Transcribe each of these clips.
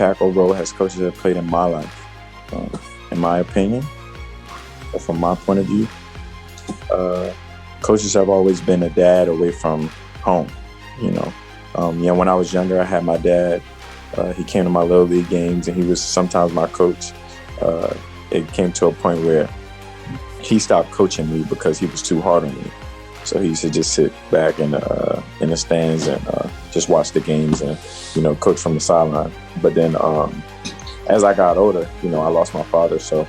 impactful role has coaches have played in my life? In my opinion, or from my point of view, coaches have always been a dad away from home. When I was younger, I had my dad. He came to my little league games, and he was sometimes my coach. It came to a point where he stopped coaching me because he was too hard on me. So he used to just sit back in the stands and just watch the games and, coach from the sideline. But then as I got older, I lost my father. So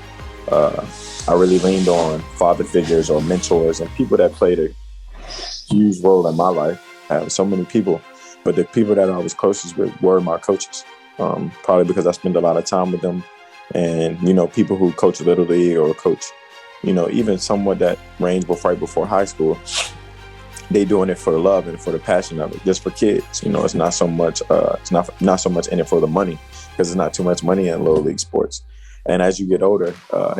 I really leaned on father figures or mentors and people that played a huge role in my life. I have so many people, but the people that I was closest with were my coaches, probably because I spent a lot of time with them. And, people who coach Little League or coach, even somewhat that range right before high school, they doing it for the love and for the passion of it, just for kids. It's not so much, it's not so much in it for the money, because there's not too much money in Little League sports. And as you get older,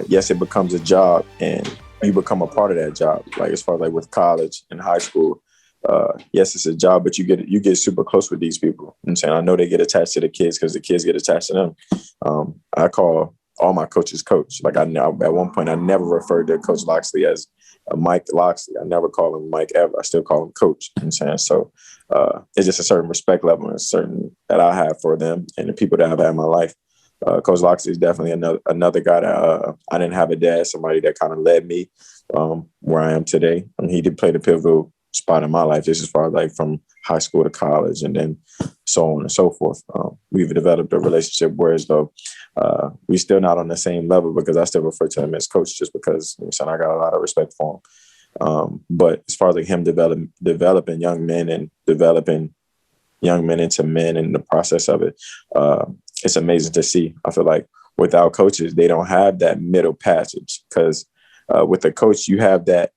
yes, it becomes a job, and you become a part of that job. Like as far as like with college and high school, yes, it's a job, but you get super close with these people. I'm saying I know they get attached to the kids because the kids get attached to them. I call all my coaches coach. Like at one point, I never referred to Coach Loxley as Mike Loxley. I never call him Mike ever. I still call him Coach. I'm saying so. It's just a certain respect level and certain that I have for them and the people that I've had in my life. Coach Loxley is definitely another guy that I didn't have a dad, somebody that kind of led me where I am today. He did play the pivotal spot in my life, just as far as like from high school to college and then so on and so forth. We've developed a relationship whereas though we're still not on the same level because I still refer to him as coach just because I got a lot of respect for him. But as far as like him developing young men and developing young men into men and the process of it, it's amazing to see. I feel like without coaches, they don't have that middle passage because with a coach, you have that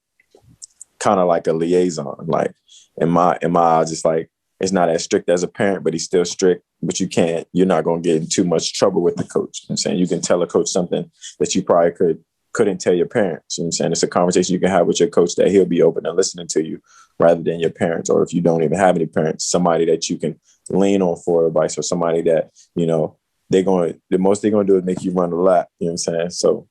kind of like a liaison. Like in my eyes, it's like it's not as strict as a parent, but he's still strict. But you're not going to get in too much trouble with the coach. I'm saying you can tell a coach something that you probably couldn't tell your parents. I'm saying it's a conversation you can have with your coach that he'll be open and listening to you rather than your parents. Or if you don't even have any parents, somebody that you can lean on for advice or somebody that, the most they're going to do is make you run a lap. You know what I'm saying? So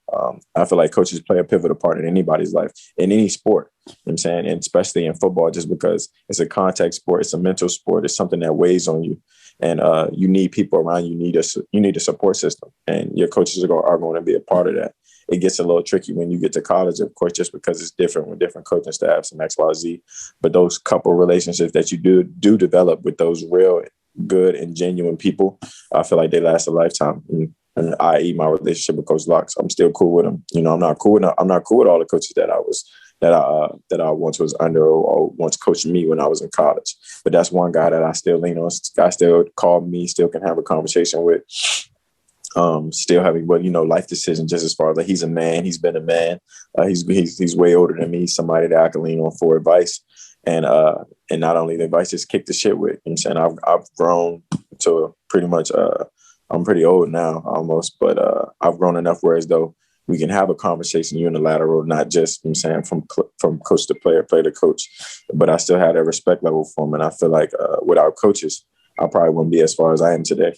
I feel like coaches play a pivotal part in anybody's life, in any sport. You know what I'm saying? And especially in football, just because it's a contact sport, it's a mental sport, it's something that weighs on you. And you need people around you. You need a support system. And your coaches are going to be a part of that. It gets a little tricky when you get to college, of course, just because it's different with different coaching staffs and X, Y, Z. But those couple relationships that you do develop with those real good and genuine people, I feel like they last a lifetime. And i.e. my relationship with Coach Locks, I'm still cool with him. I'm not cool with all the coaches that I once was under or once coached me when I was in college. But that's one guy that I still lean on. Guy still call me, still can have a conversation with. Still having, life decisions just as far as like he's a man, he's been a man. He's way older than me. He's somebody that I can lean on for advice. And not only the advice, just kick the shit with. I'm saying I've grown to pretty much, I'm pretty old now almost, but I've grown enough where as though we can have a conversation unilateral, not just, from coach to player to coach, but I still have that respect level for him. And I feel like without coaches, I probably wouldn't be as far as I am today.